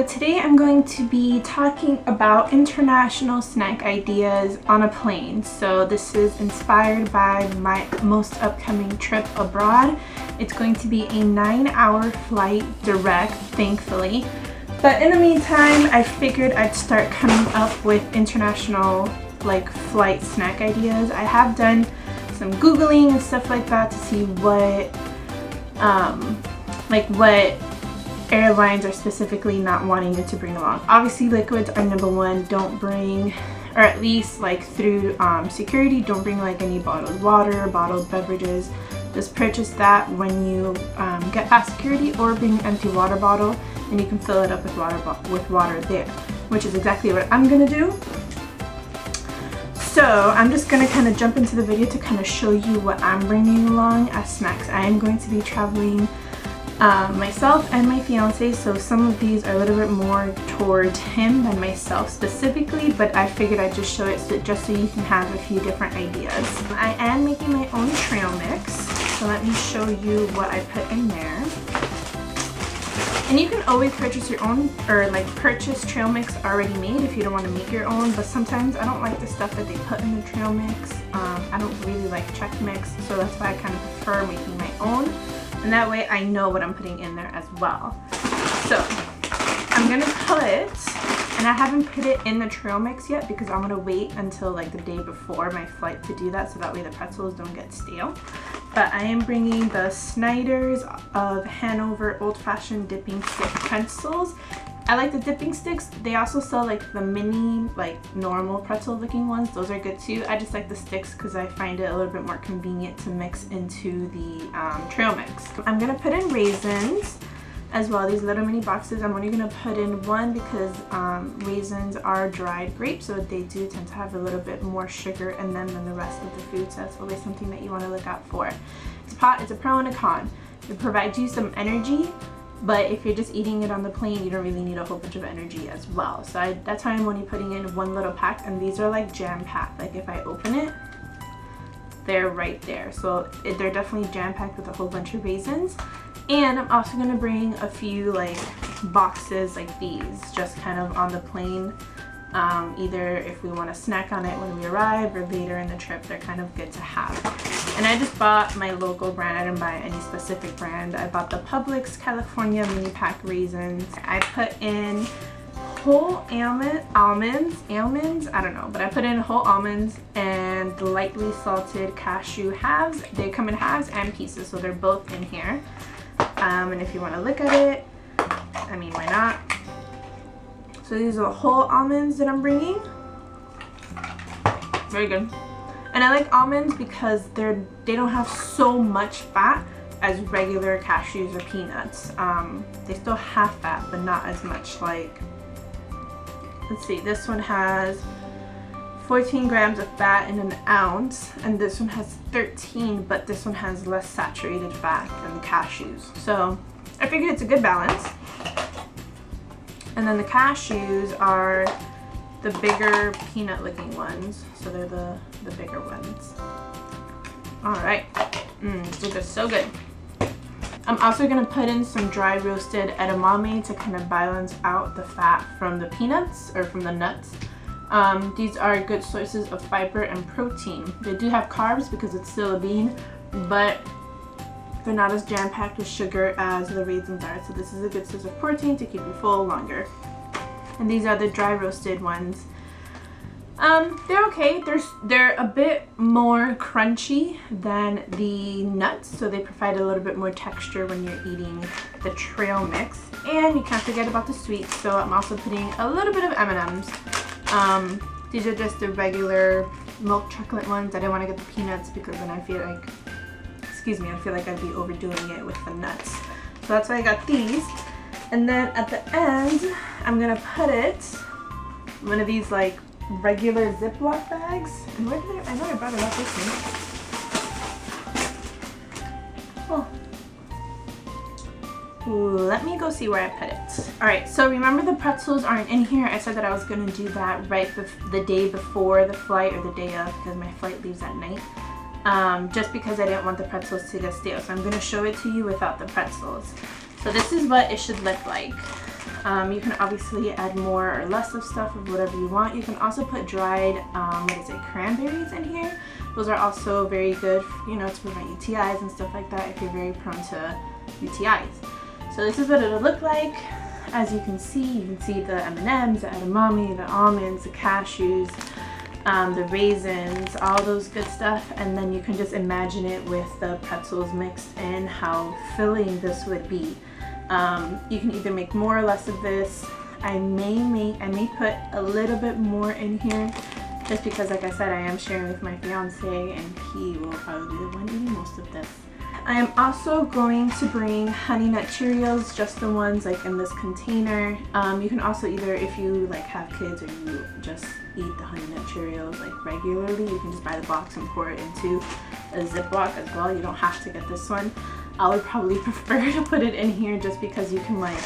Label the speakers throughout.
Speaker 1: today I'm going to be talking about international snack ideas on a plane. So this is inspired by my most upcoming trip abroad. It's going to be a 9-hour flight direct, thankfully. But in the meantime, I figured I'd start coming up with international flight snack ideas. I have done some Googling and stuff like that to see what airlines are specifically not wanting you to bring along. Obviously liquids are number one. Don't bring, or at least through security, don't bring any bottled water, bottled beverages. Just purchase that when you get past security, or bring an empty water bottle and you can fill it up with water there, which is exactly what I'm gonna do. So I'm just gonna kind of jump into the video to kind of show you what I'm bringing along as snacks. I am going to be traveling myself and my fiance, so some of these are a little bit more towards him than myself specifically, but I figured I'd just show it just so you can have a few different ideas. I am making my own trail mix, so let me show you what I put in there. And you can always purchase your own, or purchase trail mix already made if you don't want to make your own, but sometimes I don't like the stuff that they put in the trail mix. I don't really like check mix, so that's why I kind of prefer making my own. And that way I know what I'm putting in there as well. So I'm gonna put, and I haven't put it in the trail mix yet because I'm gonna wait until the day before my flight to do that, so that way the pretzels don't get stale. But I am bringing the Snyder's of Hanover Old Fashioned Dipping Stick Pretzels. I like the dipping sticks. They also sell the mini, normal pretzel looking ones. Those are good too. I just like the sticks because I find it a little bit more convenient to mix into the trail mix. I'm gonna put in raisins as well. These little mini boxes, I'm only gonna put in one because raisins are dried grapes, so they do tend to have a little bit more sugar in them than the rest of the food, so that's always something that you want to look out for. It's a pro and a con. It provides you some energy, but if you're just eating it on the plane, you don't really need a whole bunch of energy as well. So that's why I'm only putting in one little pack, and these are jam-packed. If I open it, they're right there. So they're definitely jam-packed with a whole bunch of raisins. And I'm also gonna bring a few boxes like these, just kind of on the plane. Either if we want to snack on it when we arrive or later in the trip, they're kind of good to have. And I just bought my local brand. I didn't buy any specific brand. I bought the Publix California mini pack raisins. I put in whole almonds, I don't know, but I put in whole almonds and lightly salted cashew halves. They come in halves and pieces, so they're both in here. And if you want to look at it, I mean, why not? So these are the whole almonds that I'm bringing. Very good. And I like almonds because they don't have so much fat as regular cashews or peanuts. They still have fat, but not as much. Let's see, this one has 14 grams of fat in an ounce, and this one has 13, but this one has less saturated fat than the cashews. So I figured it's a good balance. And then the cashews are the bigger peanut looking ones, so they're the bigger ones. Alright, so good, so good. I'm also going to put in some dry roasted edamame to kind of balance out the fat from the peanuts, or from the nuts. These are good sources of fiber and protein. They do have carbs because it's still a bean, but they're not as jam-packed with sugar as the raisins are. So this is a good source of protein to keep you full longer. And these are the dry roasted ones. They're okay. They're a bit more crunchy than the nuts, so they provide a little bit more texture when you're eating the trail mix. And you can't forget about the sweets, so I'm also putting a little bit of M&Ms. These are just the regular milk chocolate ones. I didn't want to get the peanuts because then I feel like, I feel like I'd be overdoing it with the nuts. So that's why I got these. And then at the end, I'm gonna put it in one of these regular Ziploc bags. And where did I know I brought it up with me. Oh. Let me go see where I put it. Alright, so remember the pretzels aren't in here. I said that I was gonna do that the day before the flight, or the day of, because my flight leaves at night. Just because I didn't want the pretzels to get stale. So I'm going to show it to you without the pretzels. So this is what it should look like. You can obviously add more or less of stuff of whatever you want. You can also put dried, cranberries in here. Those are also very good, you know, to prevent UTIs and stuff like that if you're very prone to UTIs. So this is what it'll look like. As you can see the M&Ms, the edamame, the almonds, the cashews, the raisins, all those good stuff. And then you can just imagine it with the pretzels mixed in, how filling this would be. You can either make more or less of this. I may put a little bit more in here just because, like I said, I am sharing with my fiance and he will probably be the one eating most of this. I am also going to bring Honey Nut Cheerios, just the ones like in this container. You can also either, if you like have kids or you just eat the Honey Nut Cheerios like regularly, you can just buy the box and pour it into a Ziploc as well. You don't have to get this one. I would probably prefer to put it in here just because you can like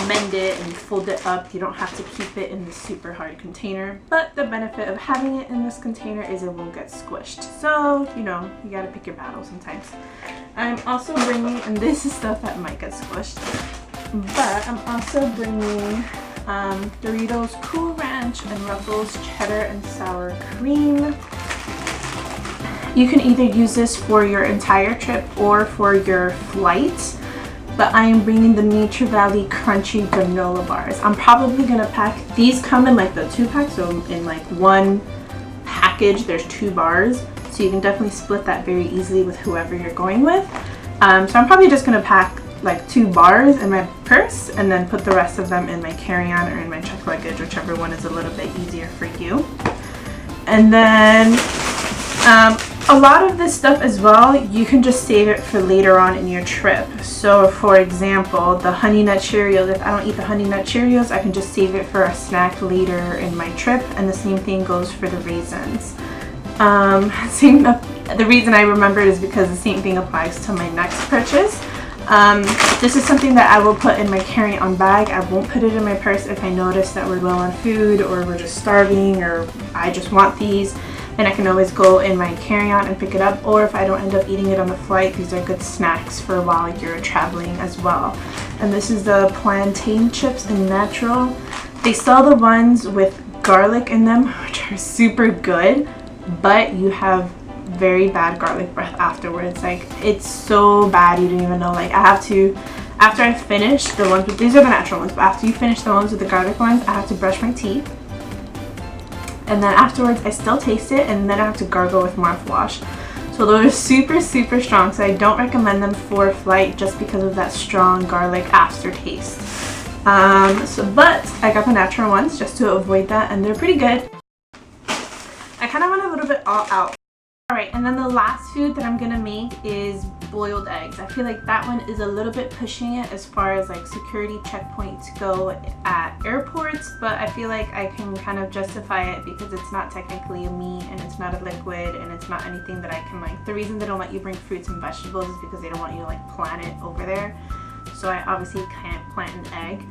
Speaker 1: mend it and fold it up. You don't have to keep it in the super hard container. But the benefit of having it in this container is it won't get squished. So, you know, you gotta pick your battle sometimes. I'm also bringing, and this is stuff that might get squished, but I'm also bringing Doritos Cool Ranch and Ruffles Cheddar and Sour Cream. You can either use this for your entire trip or for your flight, but I am bringing the Nature Valley Crunchy Granola Bars. I'm probably gonna pack, these come in like the 2-pack, so in like one package there's 2 bars, so you can definitely split that very easily with whoever you're going with. So I'm probably just gonna pack like 2 bars in my purse and then put the rest of them in my carry-on or in my check luggage, whichever one is a little bit easier for you. And then a lot of this stuff as well, you can just save it for later on in your trip. So for example, the Honey Nut Cheerios, if I don't eat the Honey Nut Cheerios, I can just save it for a snack later in my trip, and the same thing goes for the raisins. The reason I remembered is because the same thing applies to my next purchase. This is something that I will put in my carry-on bag. I won't put it in my purse if I notice that we're low on food or we're just starving or I just want these. And I can always go in my carry-on and pick it up, or if I don't end up eating it on the flight, these are good snacks for while you're traveling as well. And this is the Plantain Chips in Natural. They sell the ones with garlic in them, which are super good, but you have very bad garlic breath afterwards. Like, it's so bad you don't even know. Like, I have to, after I finish the ones with, these are the natural ones, but after you finish the ones with the garlic ones, I have to brush my teeth. And then afterwards I still taste it, and then I have to gargle with mouthwash. So those are super, super strong. So I don't recommend them for flight just because of that strong garlic aftertaste. But I got the natural ones just to avoid that, and they're pretty good. I kind of went a little bit all out. Alright, and then the last food that I'm gonna make is boiled eggs. I feel like that one is a little bit pushing it as far as like security checkpoints go at airports, but I feel like I can kind of justify it because it's not technically a meat and it's not a liquid and it's not anything that I can like. The reason they don't let you bring fruits and vegetables is because they don't want you to like plant it over there. So I obviously can't plant an egg.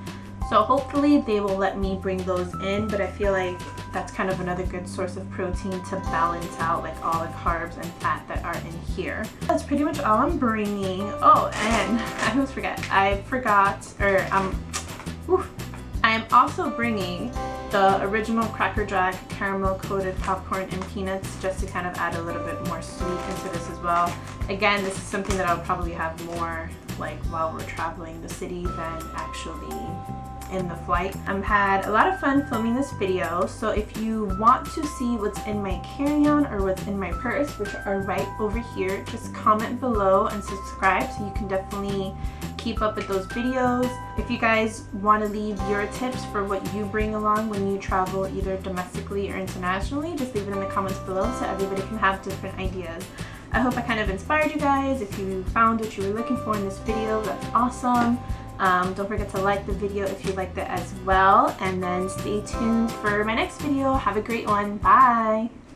Speaker 1: So hopefully they will let me bring those in, but I feel like that's kind of another good source of protein to balance out like all the carbs and fat that are in here. That's pretty much all I'm bringing. Oh, and I almost forget. I am also bringing the original Cracker Jack caramel coated popcorn and peanuts just to kind of add a little bit more sweet into this as well. Again, this is something that I'll probably have more like while we're traveling the city than actually in the flight. I've had a lot of fun filming this video, so if you want to see what's in my carry-on or what's in my purse, which are right over here, just comment below and subscribe so you can definitely keep up with those videos. If you guys want to leave your tips for what you bring along when you travel either domestically or internationally, just leave it in the comments below so everybody can have different ideas. I hope I kind of inspired you guys. If you found what you were looking for in this video, that's awesome. Don't forget to like the video if you liked it as well, and then stay tuned for my next video. Have a great one. Bye!